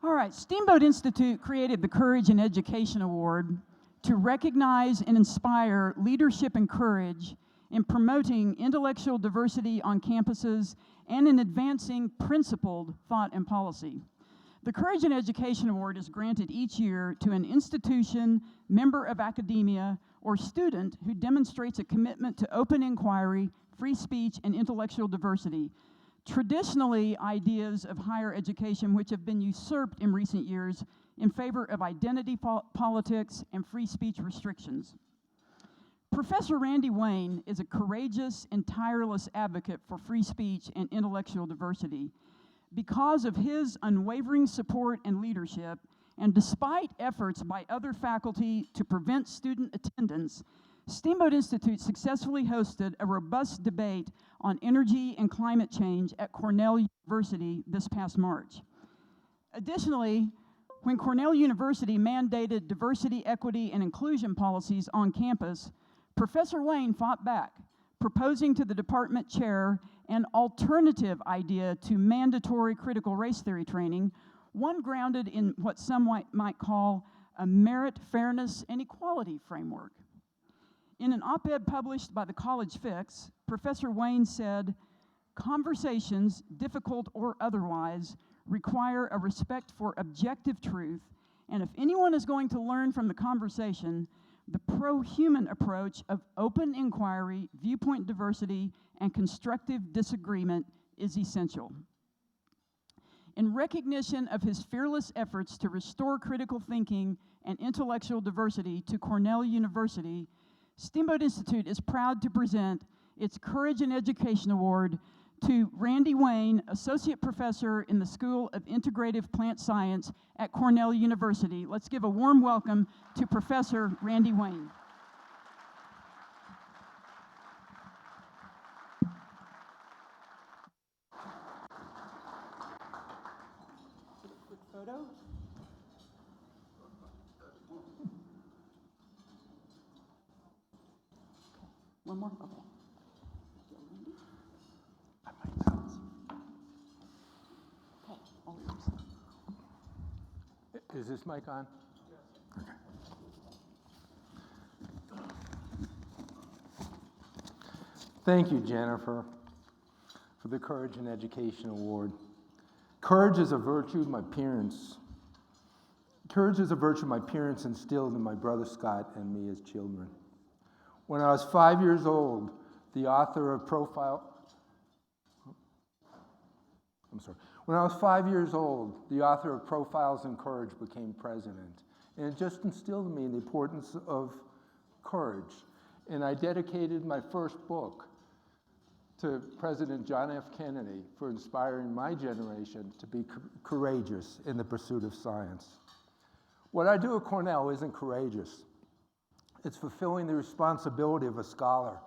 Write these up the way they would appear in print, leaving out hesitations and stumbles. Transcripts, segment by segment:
All right, Steamboat Institute created the Courage in Education Award to recognize and inspire leadership and courage in promoting intellectual diversity on campuses and in advancing principled thought and policy. The Courage in Education Award is granted each year to an institution, member of academia, or student who demonstrates a commitment to open inquiry, free speech, and intellectual diversity. Traditionally, ideas of higher education which have been usurped in recent years in favor of identity politics and free speech restrictions. Professor Randy Wayne is a courageous and tireless advocate for free speech and intellectual diversity. Because of his unwavering support and leadership, and despite efforts by other faculty to prevent student attendance, Steamboat Institute successfully hosted a robust debate on energy and climate change at Cornell University this past March. Additionally, when Cornell University mandated diversity, equity, and inclusion policies on campus, Professor Wayne fought back, proposing to the department chair an alternative idea to mandatory critical race theory training, one grounded in what some might call a merit, fairness, and equality framework. In an op-ed published by the College Fix, Professor Wayne said, "Conversations, difficult or otherwise, require a respect for objective truth, and if anyone is going to learn from the conversation, the pro-human approach of open inquiry, viewpoint diversity, and constructive disagreement is essential." In recognition of his fearless efforts to restore critical thinking and intellectual diversity to Cornell University, Steamboat Institute is proud to present its Courage in Education Award to Randy Wayne, Associate Professor in the School of Integrative Plant Science at Cornell University. Let's give a warm welcome to Professor Randy Wayne. Quick photo. One more? Okay. Okay, all yours. Is this mic on? Yes. Okay. Thank you, Jennifer, for the Courage in Education Award. Courage is a virtue my parents instilled in my brother Scott and me as children. When I was 5 years old, the author of Profiles in Courage became president. And it just instilled in me the importance of courage. And I dedicated my first book to President John F. Kennedy for inspiring my generation to be courageous in the pursuit of science. What I do at Cornell isn't courageous. It's fulfilling the responsibility of a scholar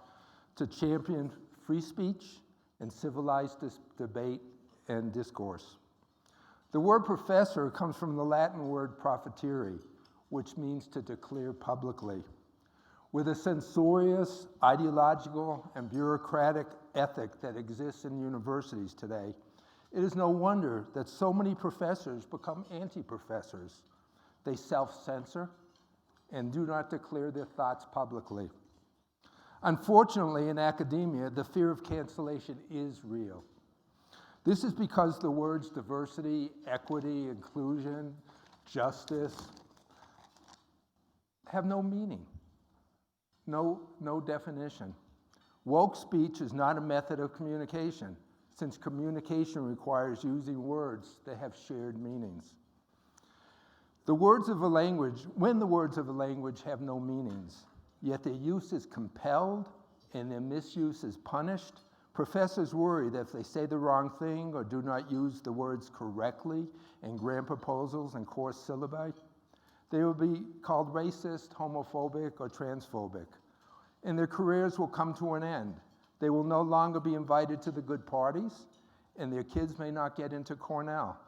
to champion free speech and civilized debate and discourse. The word professor comes from the Latin word profiteri, which means to declare publicly. With a censorious, ideological, and bureaucratic ethic that exists in universities today, it is no wonder that so many professors become anti-professors. They self-censor and do not declare their thoughts publicly. Unfortunately, in academia, the fear of cancellation is real. This is because the words diversity, equity, inclusion, justice have no meaning, no definition. Woke speech is not a method of communication, since communication requires using words that have shared meanings. When the words of a language have no meanings, yet their use is compelled and their misuse is punished, professors worry that if they say the wrong thing or do not use the words correctly in grant proposals and course syllabi, they will be called racist, homophobic, or transphobic, and their careers will come to an end. They will no longer be invited to the good parties, and their kids may not get into Cornell.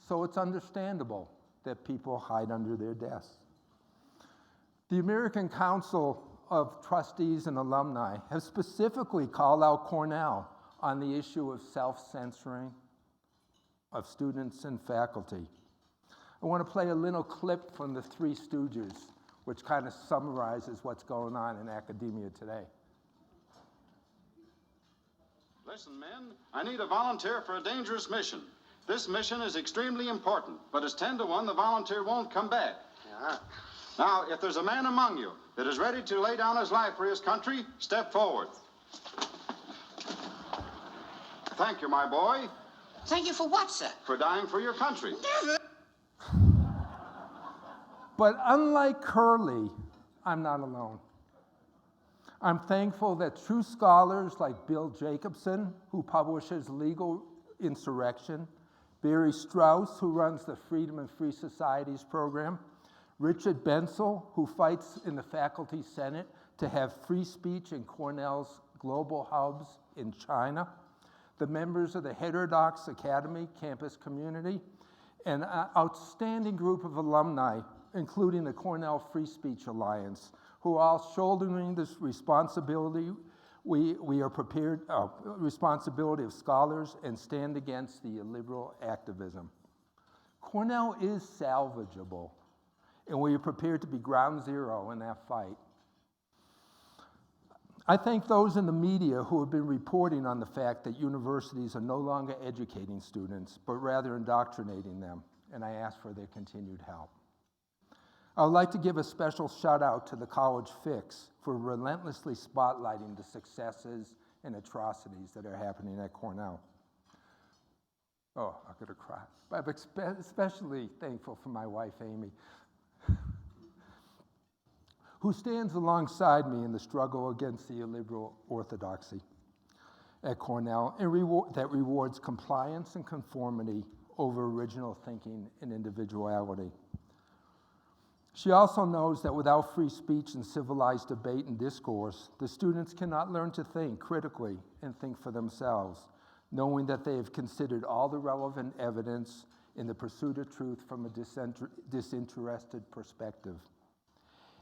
So it's understandable that people hide under their desks. The American Council of Trustees and Alumni have specifically called out Cornell on the issue of self-censoring of students and faculty. I want to play a little clip from the Three Stooges, which kind of summarizes what's going on in academia today. Listen, men, I need a volunteer for a dangerous mission. This mission is extremely important, but it's 10 to 1 the volunteer won't come back. Yeah. Now, if there's a man among you that is ready to lay down his life for his country, step forward. Thank you, my boy. Thank you for what, sir? For dying for your country. But unlike Curly, I'm not alone. I'm thankful that true scholars like Bill Jacobson, who publishes Legal Insurrection, Barry Strauss, who runs the Freedom and Free Societies program, Richard Bensel, who fights in the faculty senate to have free speech in Cornell's global hubs in China, the members of the Heterodox Academy campus community, and an outstanding group of alumni, including the Cornell Free Speech Alliance, who are all shouldering this responsibility. We are prepared, responsibility of scholars and stand against the illiberal activism. Cornell is salvageable, and we are prepared to be ground zero in that fight. I thank those in the media who have been reporting on the fact that universities are no longer educating students, but rather indoctrinating them, and I ask for their continued help. I would like to give a special shout out to the College Fix for relentlessly spotlighting the successes and atrocities that are happening at Cornell. Oh, I'm gonna cry. But I'm especially thankful for my wife, Amy, who stands alongside me in the struggle against the illiberal orthodoxy at Cornell and that rewards compliance and conformity over original thinking and individuality. She also knows that without free speech and civilized debate and discourse, the students cannot learn to think critically and think for themselves, knowing that they have considered all the relevant evidence in the pursuit of truth from a disinterested perspective.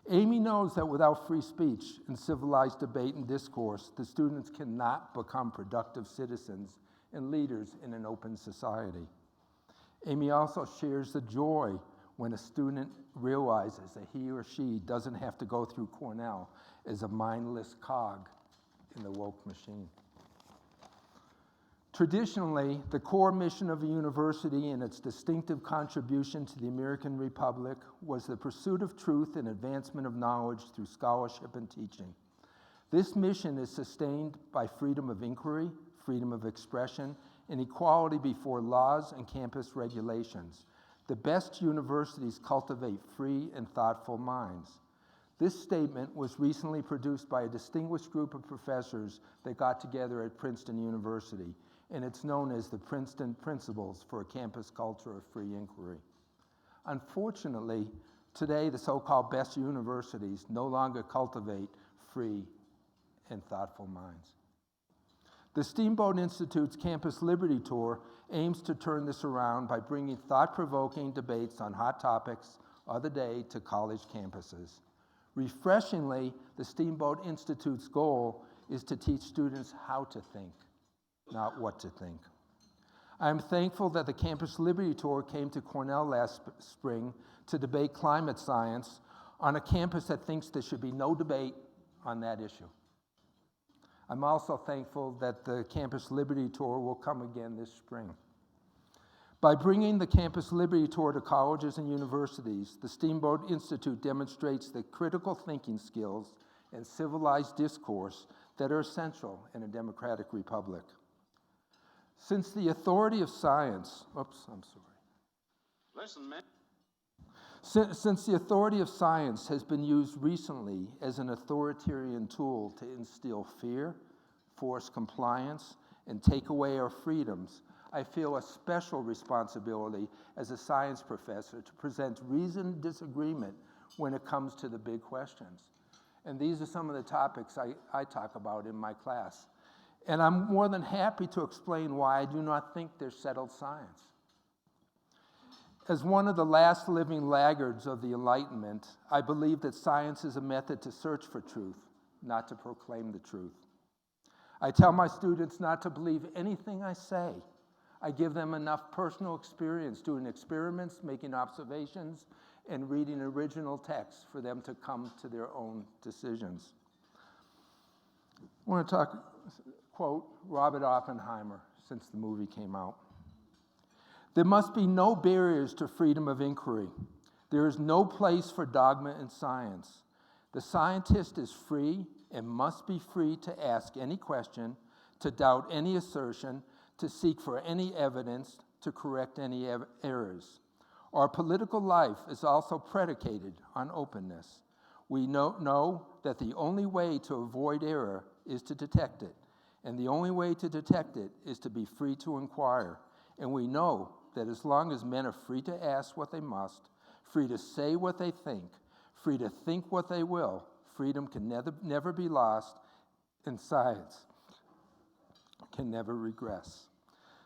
Amy knows that without free speech and civilized debate and discourse, the students cannot become productive citizens and leaders in an open society. Amy also shares the joy when a student realizes that he or she doesn't have to go through Cornell as a mindless cog in the woke machine. Traditionally, the core mission of a university and its distinctive contribution to the American Republic was the pursuit of truth and advancement of knowledge through scholarship and teaching. This mission is sustained by freedom of inquiry, freedom of expression, and equality before laws and campus regulations. The best universities cultivate free and thoughtful minds. This statement was recently produced by a distinguished group of professors that got together at Princeton University, and it's known as the Princeton Principles for a Campus Culture of Free Inquiry. Unfortunately, today the so-called best universities no longer cultivate free and thoughtful minds. The Steamboat Institute's Campus Liberty Tour aims to turn this around by bringing thought-provoking debates on hot topics of the day to college campuses. Refreshingly, the Steamboat Institute's goal is to teach students how to think, not what to think. I am thankful that the Campus Liberty Tour came to Cornell last spring to debate climate science on a campus that thinks there should be no debate on that issue. I'm also thankful that the Campus Liberty Tour will come again this spring. By bringing the Campus Liberty Tour to colleges and universities, the Steamboat Institute demonstrates the critical thinking skills and civilized discourse that are essential in a democratic republic. Since the authority of science, Listen, man. Since the authority of science has been used recently as an authoritarian tool to instill fear, force compliance, and take away our freedoms, I feel a special responsibility as a science professor to present reasoned disagreement when it comes to the big questions. And these are some of the topics I talk about in my class. And I'm more than happy to explain why I do not think there's settled science. As one of the last living laggards of the Enlightenment, I believe that science is a method to search for truth, not to proclaim the truth. I tell my students not to believe anything I say. I give them enough personal experience doing experiments, making observations, and reading original texts for them to come to their own decisions. I want to quote Robert Oppenheimer, since the movie came out. There must be no barriers to freedom of inquiry. There is no place for dogma in science. The scientist is free and must be free to ask any question, to doubt any assertion, to seek for any evidence, to correct any errors. Our political life is also predicated on openness. We know that the only way to avoid error is to detect it, and the only way to detect it is to be free to inquire. And we know that as long as men are free to ask what they must, free to say what they think, free to think what they will, freedom can never be lost, and science can never regress.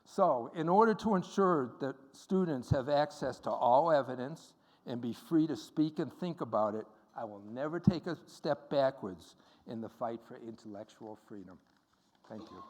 So, in order to ensure that students have access to all evidence and be free to speak and think about it, I will never take a step backwards in the fight for intellectual freedom. Thank you.